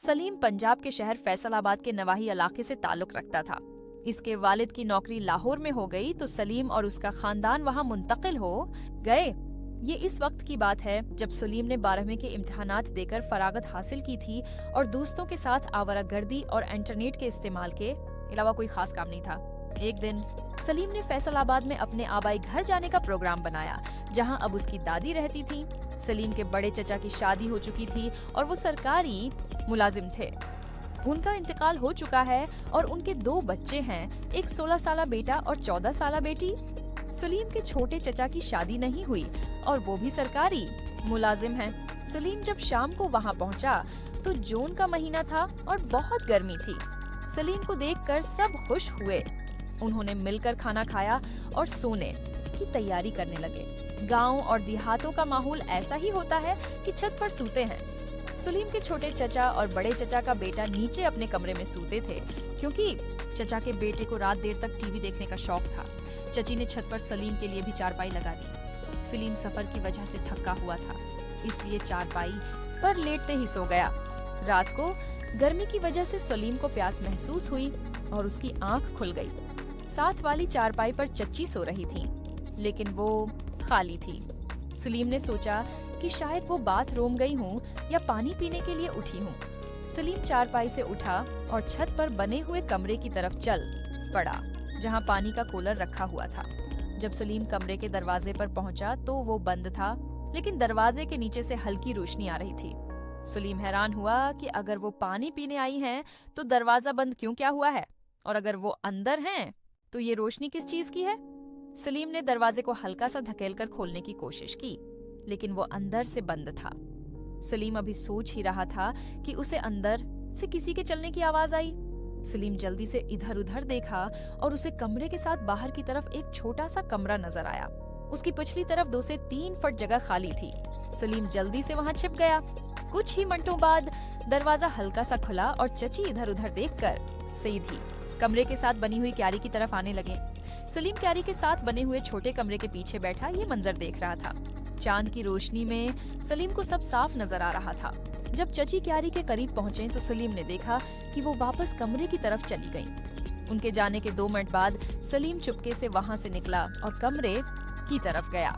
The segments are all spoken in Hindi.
सलीम पंजाब के शहर फैसलाबाद के नवाही इलाके से ताल्लुक रखता था। इसके वालिद की नौकरी लाहौर में हो गई तो सलीम और उसका खानदान वहाँ मुंतकिल हो गए। ये इस वक्त की बात है जब सलीम ने 12वीं के इम्तिहानात देकर फरागत हासिल की थी और दोस्तों के साथ आवारागर्दी और इंटरनेट के इस्तेमाल के अलावा कोई खास काम नहीं था। एक दिन सलीम ने फैसलाबाद में अपने आबाई घर जाने का प्रोग्राम बनाया, जहां अब उसकी दादी रहती थी। सलीम के बड़े चचा की शादी हो चुकी थी और वो सरकारी मुलाजिम थे। उनका इंतकाल हो चुका है और उनके 2 बच्चे हैं, एक 16 साला बेटा और 14 साला बेटी। सलीम के छोटे चचा की शादी नहीं हुई और वो भी सरकारी मुलाजिम हैं। सलीम जब शाम को वहाँ पहुँचा तो जून का महीना था और बहुत गर्मी थी। सलीम को देखकर सब खुश हुए। उन्होंने मिलकर खाना खाया और सोने की तैयारी करने लगे। गांव और देहातों का माहौल ऐसा ही होता है कि छत पर सूते हैं। सलीम के छोटे चचा और बड़े चचा का बेटा नीचे अपने कमरे में सूते थे, क्योंकि चचा के बेटे को रात देर तक टीवी देखने का शौक था। चची ने छत पर सलीम के लिए भी चारपाई लगा दी। सलीम सफर की वजह से थका हुआ था, इसलिए चारपाई पर लेटते ही सो गया। रात को गर्मी की वजह से सलीम को प्यास महसूस हुई और उसकी आंख खुल गई। साथ वाली चारपाई पर चच्ची सो रही थी, लेकिन वो खाली थी। सलीम ने सोचा कि शायद वो बाथरूम गई हूँ या पानी पीने के लिए उठी हूँ। सलीम चारपाई से उठा और छत पर बने हुए कमरे की तरफ चल पड़ा, जहाँ पानी का कूलर रखा हुआ था। जब सलीम कमरे के दरवाजे पर पहुंचा तो वो बंद था, लेकिन दरवाजे के नीचे से हल्की रोशनी आ रही थी। सलीम हैरान हुआ कि अगर वो पानी पीने आई हैं तो दरवाजा बंद क्यों क्या हुआ है, और अगर वो अंदर हैं तो ये रोशनी किस चीज की है। सलीम ने दरवाजे को हल्का सा धकेलकर खोलने की कोशिश की, लेकिन वो अंदर से बंद था। सलीम अभी सोच ही रहा था कि उसे अंदर से किसी के चलने की आवाज आई। सलीम जल्दी से इधर उधर देखा और उसे कमरे के साथ बाहर की तरफ एक छोटा सा कमरा नजर आया। उसकी पिछली तरफ 2 से 3 फुट जगह खाली थी। सलीम जल्दी से वहां छिप गया। कुछ ही मिनटों बाद दरवाजा हल्का सा खुला और चची इधर उधर देखकर सीधी कमरे के साथ बनी हुई क्यारी की तरफ आने लगे। सलीम क्यारी के साथ बने हुए छोटे कमरे के पीछे बैठा ये मंजर देख रहा था। चांद की रोशनी में सलीम को सब साफ नजर आ रहा था। जब चची क्यारी के करीब पहुंचे तो सलीम ने देखा कि वो वापस कमरे की तरफ चली गईं। उनके जाने के 2 मिनट बाद सलीम चुपके से वहां से निकला और कमरे की तरफ गया।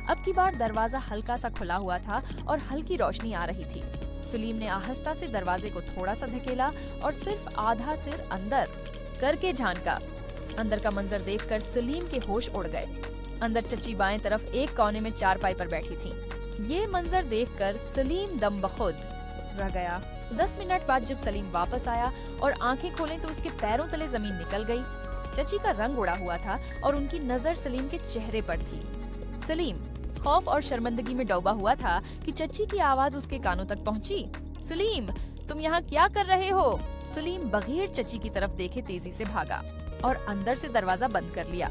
अब की बार दरवाजा हल्का सा खुला हुआ था और हल्की रोशनी आ रही थी। सलीम ने आहिस्ता से दरवाजे को थोड़ा सा धकेला और सिर्फ आधा सिर अंदर करके झांका। अंदर का मंजर देखकर सलीम के होश उड़ गए। अंदर चची बाएं तरफ एक कोने में चारपाई पर बैठी थी। ये मंजर देखकर सलीम दम बखुद रह गया। 10 मिनट बाद जब सलीम वापस आया और आंखें खोलें तो उसके पैरों तले जमीन निकल गई। चची का रंग उड़ा हुआ था और उनकी नजर सलीम के चेहरे पर थी। सलीम खौफ और शर्मिंदगी में डूबा हुआ था कि चची की आवाज उसके कानों तक पहुंची। सलीम, तुम यहाँ क्या कर रहे हो? सलीम बगैर चची की तरफ देखे तेजी से भागा और अंदर से दरवाजा बंद कर लिया।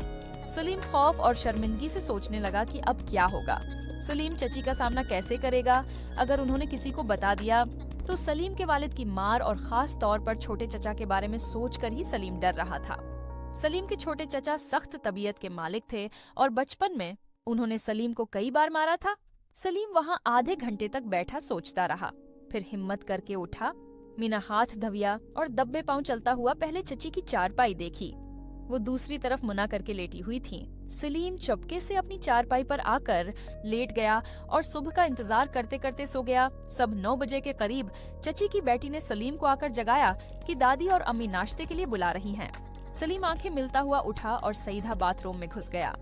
सलीम खौफ और शर्मिंदगी से सोचने लगा कि अब क्या होगा। सलीम चची का सामना कैसे करेगा? अगर उन्होंने किसी को बता दिया तो सलीम के वालिद की मार और खास तौर पर छोटे चचा के बारे में सोचकर ही सलीम डर रहा था। सलीम के छोटे चचा सख्त तबीयत के मालिक थे और बचपन में उन्होंने सलीम को कई बार मारा था। सलीम वहाँ आधे घंटे तक बैठा सोचता रहा, फिर हिम्मत करके उठा, मीना हाथ धविया और दब्बे पांव चलता हुआ पहले चची की चारपाई देखी। वो दूसरी तरफ मुना करके लेटी हुई थी। सलीम चुपके से अपनी चारपाई पर आकर लेट गया और सुबह का इंतजार करते करते सो गया। सब 9 बजे के करीब चची की बेटी ने सलीम को आकर जगाया कि दादी और अम्मी नाश्ते के लिए बुला रही हैं। सलीम आंखें मिलता हुआ उठा और सीधा बाथरूम में घुस गया।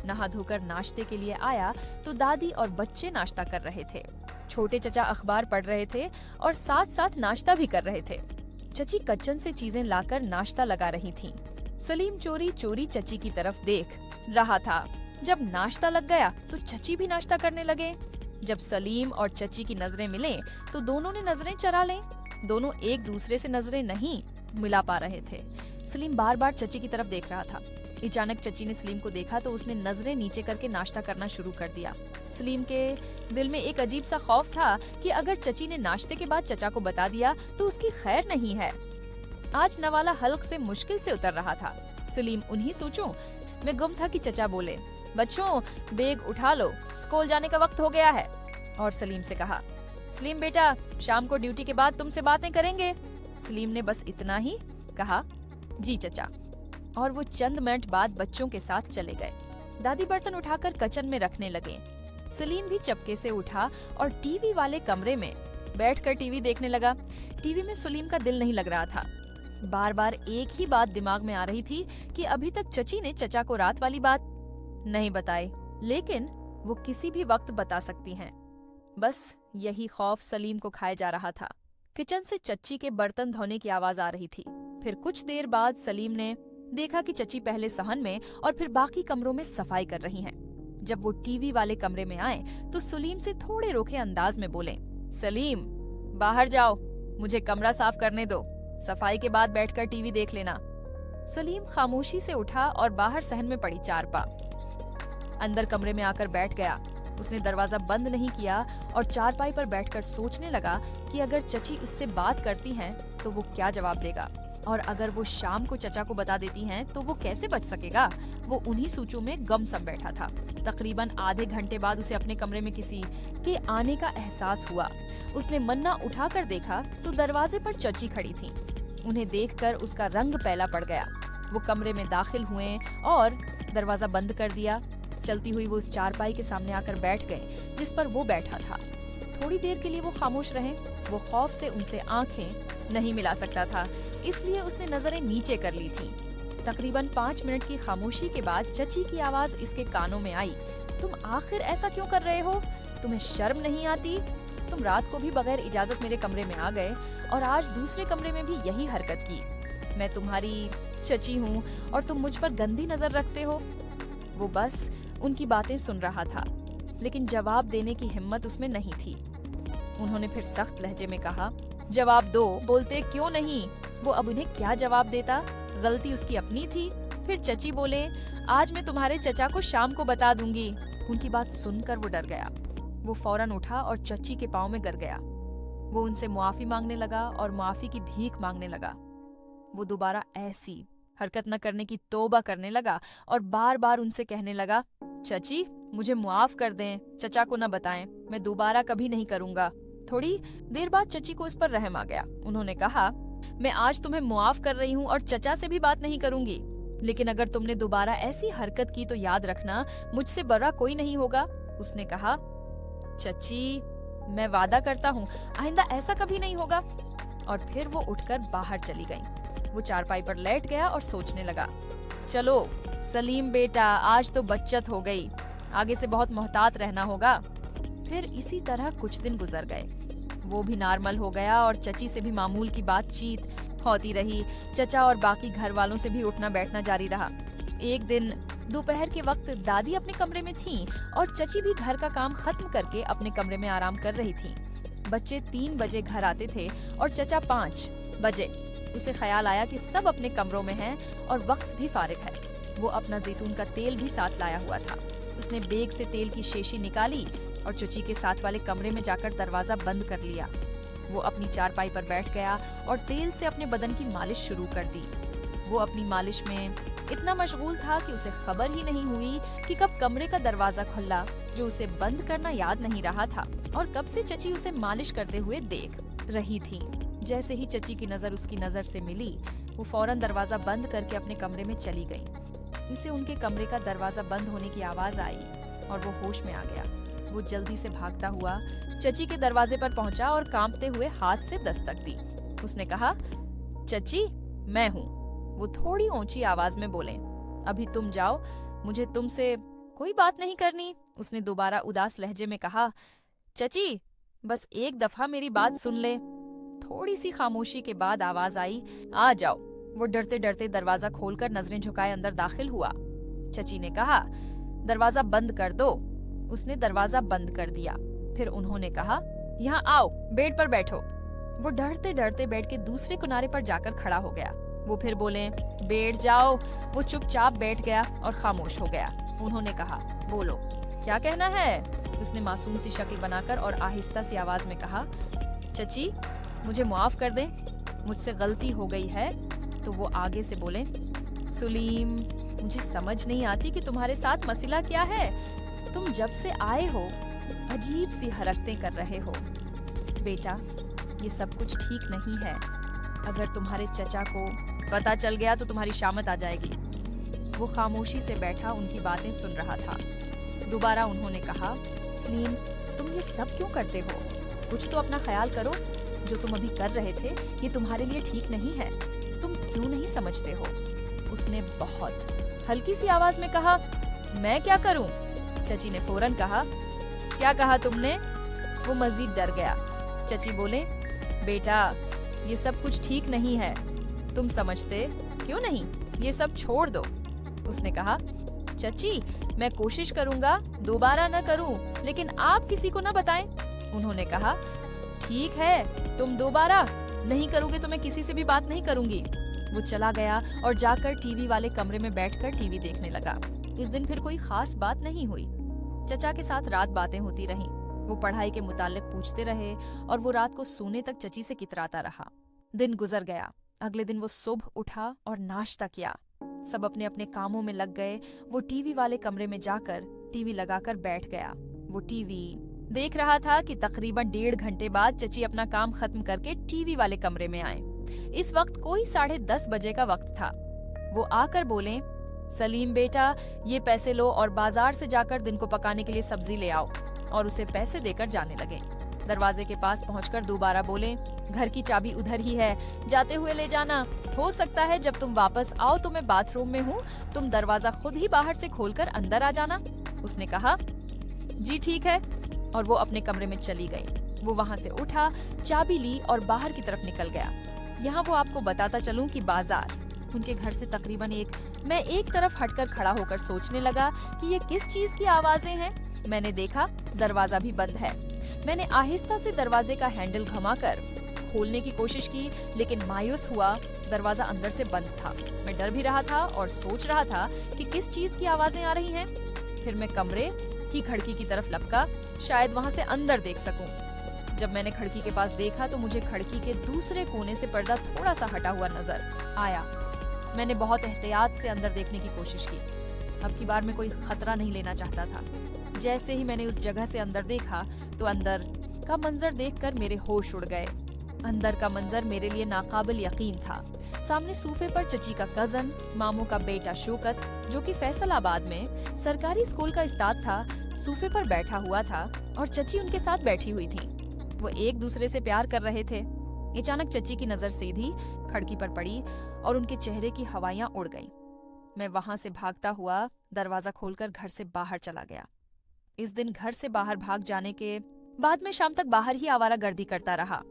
नहा धोकर नाश्ते के लिए आया तो दादी और बच्चे नाश्ता कर रहे थे। छोटे चचा अखबार पढ़ रहे थे और साथ साथ नाश्ता भी कर रहे थे। चची किचन से चीजें लाकर नाश्ता लगा रही थीं। सलीम चोरी चोरी चची की तरफ देख रहा था। जब नाश्ता लग गया तो चची भी नाश्ता करने लगे। जब सलीम और चची की नजरें मिले तो दोनों ने नजरें चरा लें। दोनों एक दूसरे से नजरें नहीं मिला पा रहे थे। सलीम बार बार चची की तरफ देख रहा था। अचानक चची ने सलीम को देखा तो उसने नजरें नीचे करके नाश्ता करना शुरू कर दिया। सलीम के दिल में एक अजीब सा खौफ था कि अगर चची ने नाश्ते के बाद चचा को बता दिया तो उसकी खैर नहीं है। आज नवाला हल्क से मुश्किल से उतर रहा था। सलीम उन्हीं सोचों में गुम था कि चचा बोले, बच्चों बैग उठा लो, स्कूल जाने का वक्त हो गया है। और सलीम से कहा, सलीम बेटा, शाम को ड्यूटी के बाद तुमसे बातें करेंगे। सलीम ने बस इतना ही कहा, जी चचा, और वो चंद मिनट बाद बच्चों के साथ चले गए। दादी बर्तन उठाकर किचन में रखने लगे। सलीम भी चपके से उठा और टीवी वाले कमरे में बैठकर टीवी देखने लगा। टीवी में सलीम का दिल नहीं लग रहा था। बार बार एक ही बात दिमाग में आ रही थी कि अभी तक चची ने चचा को रात वाली बात नहीं बताई, लेकिन वो किसी भी वक्त बता सकती हैं। बस यही खौफ सलीम को खाए जा रहा था। किचन से चच्ची के बर्तन धोने की आवाज आ रही थी। फिर कुछ देर बाद सलीम ने देखा कि चची पहले सहन में और फिर बाकी कमरों में सफाई कर रही हैं। जब वो टीवी वाले कमरे में आए तो सलीम से थोड़े रोके अंदाज में बोले, सलीम बाहर जाओ, मुझे कमरा साफ करने दो, सफाई के बाद बैठकर टीवी देख लेना। सलीम खामोशी से उठा और बाहर सहन में पड़ी चारपा अंदर कमरे में आकर बैठ गया। उसने दरवाजा बंद नहीं किया और चारपाई पर बैठकर सोचने लगा कि अगर चची उससे बात करती हैं तो वो क्या जवाब देगा, और अगर वो शाम को चचा को बता देती हैं तो वो कैसे बच सकेगा। वो उन्हीं सोचों में गम सब बैठा था। तकरीबन आधे घंटे बाद उसे अपने कमरे में किसी के आने का एहसास हुआ। उसने मन्ना उठाकर देखा तो दरवाजे पर चची खड़ी थी। उन्हें देखकर उसका रंग पहला पड़ गया। वो कमरे में दाखिल हुए और दरवाजा बंद कर दिया। चलती हुई वो उस चारपाई के सामने आकर बैठ गए जिस पर वो बैठा था। थोड़ी देर के लिए वो खामोश रहे। वो खौफ से उनसे आंखें नहीं मिला सकता था, इसलिए उसने नजरें नीचे कर ली थी। तकरीबन 5 मिनट की खामोशी के बाद चची की आवाज इसके कानों में आई, तुम आखिर ऐसा क्यों कर रहे हो? तुम्हें शर्म नहीं आती? तुम रात को भी बगैर इजाजत मेरे कमरे में आ गए और आज दूसरे कमरे में भी यही हरकत की। मैं तुम्हारी चची हूँ और तुम मुझ पर गंदी नजर रखते हो। वो बस उनकी बातें सुन रहा था, लेकिन जवाब देने की हिम्मत उसमें नहीं थी। उन्होंने फिर सख्त लहजे में कहा, जवाब दो, बोलते क्यों नहीं? वो अब उन्हें क्या जवाब देता? गलती उसकी अपनी थी। फिर चची बोले, आज मैं तुम्हारे चचा को शाम को बता दूंगी। उनकी बात सुनकर वो डर गया। वो फौरन उठा और चची के पाँव में गिर गया। वो उनसे मुआफी मांगने लगा और मुआफी की भीख मांगने लगा। वो दोबारा ऐसी हरकत न करने की तौबा करने लगा और बार बार उनसे कहने लगा, चची मुझे मुआफ कर दें, चचा को न बताएं, मैं दोबारा कभी नहीं करूंगा। थोड़ी देर बाद चची को इस पर रहम आ गया। उन्होंने कहा, मैं आज तुम्हें मुआफ कर रही हूँ और चचा से भी बात नहीं करूंगी, लेकिन अगर तुमने दोबारा ऐसी हरकत की तो याद रखना मुझसे बड़ा कोई नहीं होगा। उसने कहा, चची मैं वादा करता हूँ आइंदा ऐसा कभी नहीं होगा। और फिर वो उठकर बाहर चली गई। वो चारपाई पर लेट गया और सोचने लगा, चलो सलीम बेटा, आज तो बचत हो गई, आगे से बहुत मोहतात रहना होगा। फिर इसी तरह कुछ दिन गुजर गए। वो भी नॉर्मल हो गया और चची से भी मामूल की बातचीत होती रही। चचा और बाकी घर वालों से भी उठना बैठना जारी रहा। एक दिन दोपहर के वक्त दादी अपने कमरे में थीं और चची भी घर का काम खत्म करके अपने कमरे में आराम कर रही थी। बच्चे 3 बजे घर आते थे और चचा 5 बजे। उसे ख्याल आया कि सब अपने कमरों में हैं और वक्त भी फारिग है। वो अपना जैतून का तेल भी साथ लाया हुआ था। उसने बैग से तेल की शीशी निकाली और चची के साथ वाले कमरे में जाकर दरवाजा बंद कर लिया। वो अपनी चारपाई पर बैठ गया और तेल से अपने बदन की मालिश शुरू कर दी। वो अपनी मालिश में इतना मशगूल था कि उसे खबर ही नहीं हुई कि कब कमरे का दरवाजा खुला, जो उसे बंद करना याद नहीं रहा था, और कब से चची उसे मालिश करते हुए देख रही थी। जैसे ही चची की नजर उसकी नजर से मिली, वो फौरन दरवाजा बंद करके अपने कमरे में चली गई। उसे उनके कमरे का दरवाजा बंद होने की आवाज आई और वो होश में आ गया। वो जल्दी से भागता हुआ चची के दरवाजे पर पहुंचा और कांपते हुए हाथ से दस्तक दी। उसने कहा, चची मैं हूँ। वो थोड़ी ऊंची आवाज में बोले, अभी तुम जाओ, मुझे तुमसे कोई बात नहीं करनी। उसने दोबारा उदास लहजे में कहा, चची बस एक दफा मेरी बात सुन ले। थोड़ी सी खामोशी के बाद आवाज आई, आ जाओ। वो डरते डरते दरवाजा खोलकर नजरें झुकाए अंदर दाखिल हुआ। चची ने कहा, दरवाजा बंद कर दो। उसने दरवाजा बंद कर दिया। फिर उन्होंने कहा, यहाँ आओ, बेड पर बैठो। वो डरते डरते बेड के दूसरे किनारे पर जाकर खड़ा हो गया। वो फिर बोले, बैठ जाओ। वो चुपचाप बैठ गया और खामोश हो गया। उन्होंने कहा, बोलो क्या कहना है? उसने मासूम सी शक्ल बनाकर और आहिस्ता सी आवाज में कहा, चची मुझे माफ कर दें, मुझसे गलती हो गई है। तो वो आगे से बोले, सलीम मुझे समझ नहीं आती कि तुम्हारे साथ मसला क्या है। तुम जब से आए हो अजीब सी हरकतें कर रहे हो। बेटा, ये सब कुछ ठीक नहीं है। अगर तुम्हारे चचा को पता चल गया तो तुम्हारी शामत आ जाएगी। वो खामोशी से बैठा उनकी बातें सुन रहा था। दोबारा उन्होंने कहा, सलीम, तुम ये सब क्यों करते हो? कुछ तो अपना ख्याल करो। जो तुम अभी कर रहे थे ये तुम्हारे लिए ठीक नहीं है। तुम क्यों नहीं समझते हो? उसने बहुत हल्की सी आवाज में कहा, मैं क्या करूं? चची ने फौरन कहा, क्या कहा तुमने? वो मजीद डर गया। चची बोले, बेटा, ये सब कुछ ठीक नहीं है। तुम समझते क्यों नहीं? ये सब छोड़ दो। उसने कहा, चची, मैं कोशिश करूंगा दोबारा न करूं, लेकिन आप किसी को न बताएं। उन्होंने कहा, ठीक है, तुम दोबारा नहीं करोगे तो मैं किसी से भी बात नहीं करूंगी। वो चला गया और जाकर टीवी वाले कमरे में बैठकर टीवी देखने लगा। इस दिन फिर कोई खास बात नहीं हुई। चचा के साथ रात बातें होती रहीं। वो पढ़ाई के मुताल्लिक पूछते रहे और वो रात को सोने तक चची से कितराता रहा। दिन गुजर गया। अगले दिन वो सुबह उठा और नाश्ता किया। सब अपने अपने कामों में लग गए। वो टीवी वाले कमरे में जाकर टीवी लगाकर बैठ गया। वो टीवी देख रहा था कि तकरीबन 1.5 घंटे बाद चची अपना काम खत्म करके टीवी वाले कमरे में आए। इस वक्त कोई 10:30 बजे का वक्त था। वो आकर बोले, सलीम बेटा, ये पैसे लो और बाजार से जाकर दिन को पकाने के लिए सब्जी ले आओ, और उसे पैसे देकर जाने लगे। दरवाजे के पास पहुंचकर दोबारा बोले, घर की चाबी उधर ही है, जाते हुए ले जाना। हो सकता है जब तुम वापस आओ तो मैं बाथरूम में हूँ, तुम दरवाजा खुद ही बाहर से खोलकर अंदर आ जाना। उसने कहा, जी ठीक है, और वो अपने कमरे में चली गई। वो वहाँ से उठा, चाबी ली और बाहर की तरफ निकल गया। यहाँ वो आपको बताता चलूं कि बाजार उनके घर से तकरीबन मैं एक तरफ हटकर खड़ा होकर सोचने लगा कि ये किस चीज की आवाजें हैं। मैंने देखा दरवाजा भी बंद है। मैंने आहिस्ता से दरवाजे का हैंडल घुमाकर खोलने की कोशिश की, लेकिन मायूस हुआ, दरवाजा अंदर से बंद था। मैं डर भी रहा था और सोच रहा था कि किस चीज की आवाजें आ रही हैं। फिर मैं कमरे की खिड़की की तरफ लपका, शायद वहां से अंदर देख सकूं। जब मैंने खिड़की के पास देखा तो मुझे खिड़की के दूसरे कोने से पर्दा थोड़ा सा हटा हुआ नजर आया। मैंने बहुत एहतियात से अंदर देखने की कोशिश की। अब की बार मैं कोई खतरा नहीं लेना चाहता था। जैसे ही मैंने उस जगह से अंदर देखा तो अंदर का मंजर देखकर मेरे होश उड़ गए। अंदर का मंजर मेरे लिए नाकाबिल यकीन था। सामने सोफे पर चची का कजन, मामू का बेटा शौकत, जो कि फैसलाबाद में सरकारी स्कूल का उस्ताद था, सोफे पर बैठा हुआ था और चची उनके साथ बैठी हुई थी। वो एक दूसरे से प्यार कर रहे थे। अचानक चची की नजर सीधी खिड़की पर पड़ी और उनके चेहरे की हवाइयां उड़ गईं। मैं वहां से भागता हुआ दरवाजा खोलकर घर से बाहर चला गया। इस दिन घर से बाहर भाग जाने के बाद मैं शाम तक बाहर ही आवारागर्दी करता रहा।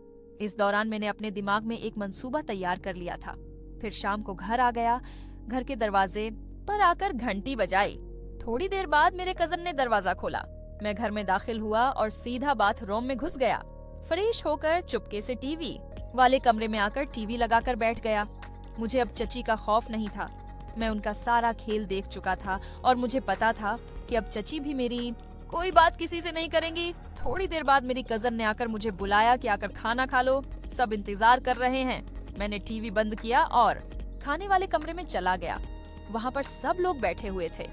इस दौरान मैंने अपने दिमाग में एक मंसूबा तैयार कर लिया था। फिर शाम को घर आ गया। घर के दरवाजे पर आकर घंटी बजाई। थोड़ी देर बाद मेरे कजन ने दरवाजा खोला। मैं घर में दाखिल हुआ और सीधा बाथरूम में घुस गया। फ्रेश होकर चुपके से टीवी वाले कमरे में आकर टीवी लगाकर बैठ गया। मुझे अब चची का खौफ नहीं था। मैं उनका सारा खेल देख चुका था और मुझे पता था कि अब चची भी मेरी कोई बात किसी से नहीं करेंगी। थोड़ी देर बाद मेरी कजन ने आकर मुझे बुलाया कि आकर खाना खा लो, सब इंतजार कर रहे हैं। मैंने टीवी बंद किया और खाने वाले कमरे में चला गया। वहाँ पर सब लोग बैठे हुए थे।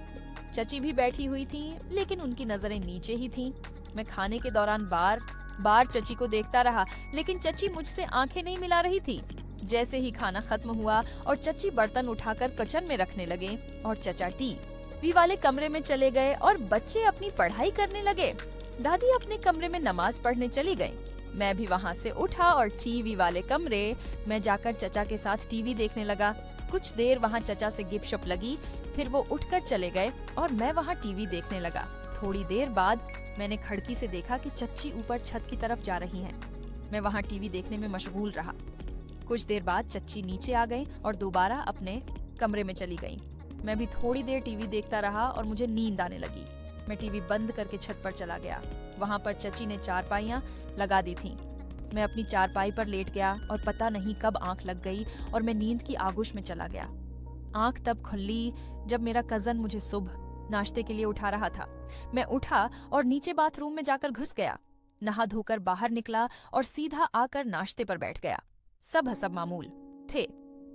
चची भी बैठी हुई थी, लेकिन उनकी नजरें नीचे ही थीं। मैं खाने के दौरान बार बार चची को देखता रहा, लेकिन चची मुझसे आंखें नहीं मिला रही थी। जैसे ही खाना खत्म हुआ और चची बर्तन उठाकर किचन में रखने लगे और चचा टीवी वाले कमरे में चले गए और बच्चे अपनी पढ़ाई करने लगे। दादी अपने कमरे में नमाज पढ़ने चली गई। मैं भी वहाँ से उठा और टीवी वाले कमरे में जाकर चचा के साथ टीवी देखने लगा। कुछ देर वहाँ चचा से गिपशप लगी, फिर वो उठकर चले गए और मैं वहाँ टीवी देखने लगा। थोड़ी देर बाद मैंने खिड़की से देखा कि चची ऊपर छत की तरफ जा रही हैं। मैं वहाँ टीवी देखने में मशगूल रहा। कुछ देर बाद चची नीचे आ गई और दोबारा अपने कमरे में चली गई। मैं भी थोड़ी देर टीवी देखता रहा और मुझे नींद आने लगी। मैं टीवी बंद करके छत पर चला गया। वहाँ पर चची ने चारपाइयाँ लगा दी थीं। मैं अपनी चारपाई पर लेट गया और पता नहीं कब आंख लग गई और मैं नींद की आगोश में चला गया। आंख तब खुली जब मेरा कजन मुझे सुबह नाश्ते के लिए उठा रहा था। मैं उठा और नीचे बाथरूम में जाकर घुस गया। नहा धोकर बाहर निकला और सीधा आकर नाश्ते पर बैठ गया। सब हसब मामूल थे।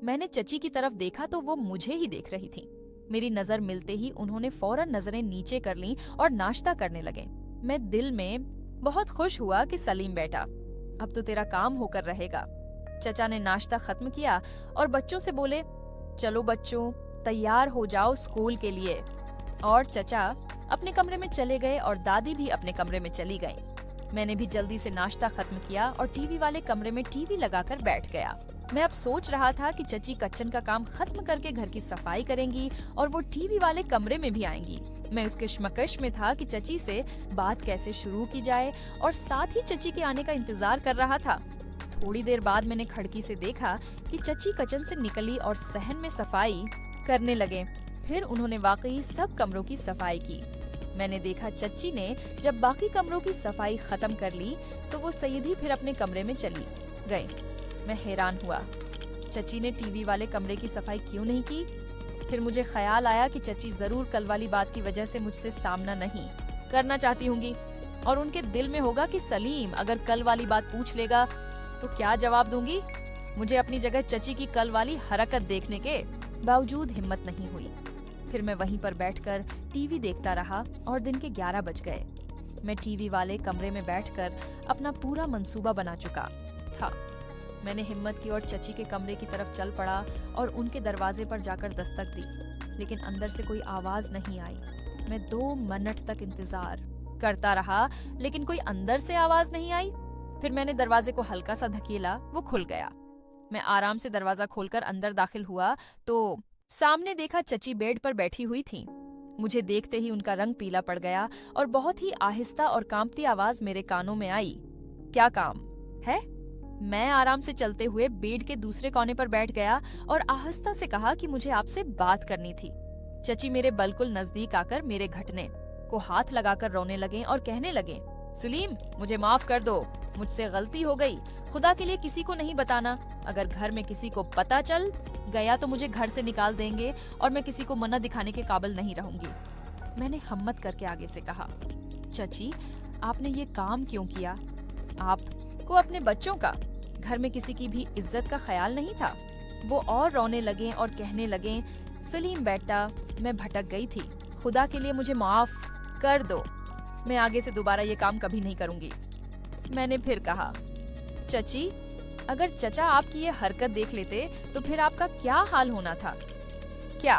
मैंने चची की तरफ देखा तो वो मुझे ही देख रही थी। मेरी नजर मिलते ही उन्होंने फौरन नजरें नीचे कर लीं और नाश्ता करने लगे। मैं दिल में बहुत खुश हुआ कि सलीम बेटा, अब तो तेरा काम होकर रहेगा। चचा ने नाश्ता खत्म किया और बच्चों से बोले, चलो बच्चों, तैयार हो जाओ स्कूल के लिए। और चचा अपने कमरे में चले गए और दादी भी अपने कमरे में चली गई। मैंने भी जल्दी से नाश्ता खत्म किया और टीवी वाले कमरे में टीवी लगाकर बैठ गया। मैं अब सोच रहा था कि चची किचन का काम खत्म करके घर की सफाई करेंगी और वो टीवी वाले कमरे में भी आएंगी। मैं उसके कश्मकश में था कि चची से बात कैसे शुरू की जाए और साथ ही चची के आने का इंतजार कर रहा था। थोड़ी देर बाद मैंने खिड़की से देखा कि चची किचन से निकली और सहन में सफाई करने लगे। फिर उन्होंने वाकई सब कमरों की सफाई की। मैंने देखा चच्ची ने जब बाकी कमरों की सफाई खत्म कर ली तो वो सईदी फिर अपने कमरे में चली गई। मैं हैरान हुआ, चच्ची ने टीवी वाले कमरे की सफाई क्यों नहीं की? फिर मुझे ख्याल आया कि चच्ची जरूर कल वाली बात की वजह से मुझसे सामना नहीं करना चाहती होंगी और उनके दिल में होगा कि सलीम अगर कल वाली बात पूछ लेगा तो क्या जवाब दूंगी। मुझे अपनी जगह चच्ची की कल वाली हरकत देखने के बावजूद हिम्मत नहीं हुई। फिर मैं वहीं पर बैठकर टीवी देखता रहा और दिन के 11 बज गए। मैं टीवी वाले कमरे में बैठकर अपना पूरा मंसूबा बना चुका था। मैंने हिम्मत की और चची के कमरे की तरफ चल पड़ा और उनके दरवाजे पर जाकर दस्तक दी, लेकिन अंदर से कोई आवाज नहीं आई। मैं 2 मिनट तक इंतजार करता रहा, लेकिन कोई अंदर से आवाज नहीं आई। फिर मैंने दरवाजे को हल्का सा धकेला, वो खुल गया। मैं आराम से दरवाजा खोलकर अंदर दाखिल हुआ तो सामने देखा चची बेड पर बैठी हुई थी। मुझे देखते ही उनका रंग पीला पड़ गया और बहुत ही आहिस्ता और कांपती आवाज मेरे कानों में आई, क्या काम है? मैं आराम से चलते हुए बेड के दूसरे कोने पर बैठ गया और आहिस्ता से कहा कि मुझे आपसे बात करनी थी। चची मेरे बिल्कुल नजदीक आकर मेरे घुटने को हाथ लगाकर रोने लगे और कहने लगे, सलीम मुझे माफ कर दो, मुझसे गलती हो गई। खुदा के लिए किसी को नहीं बताना। अगर घर में किसी को पता चल गया तो मुझे घर से निकाल देंगे और मैं किसी को मना दिखाने के काबिल नहीं रहूंगी। मैंने हिम्मत करके आगे से कहा, चची आपने ये काम क्यों किया? आपको अपने बच्चों का, घर में किसी की भी इज्जत का ख्याल नहीं था? वो और रोने लगे और कहने लगे, सलीम बेटा मैं भटक गई थी, खुदा के लिए मुझे माफ कर दो, मैं आगे से दोबारा ये काम कभी नहीं करूंगी। मैंने फिर कहा, चची अगर चचा आपकी ये हरकत देख लेते तो फिर आपका क्या हाल होना था? क्या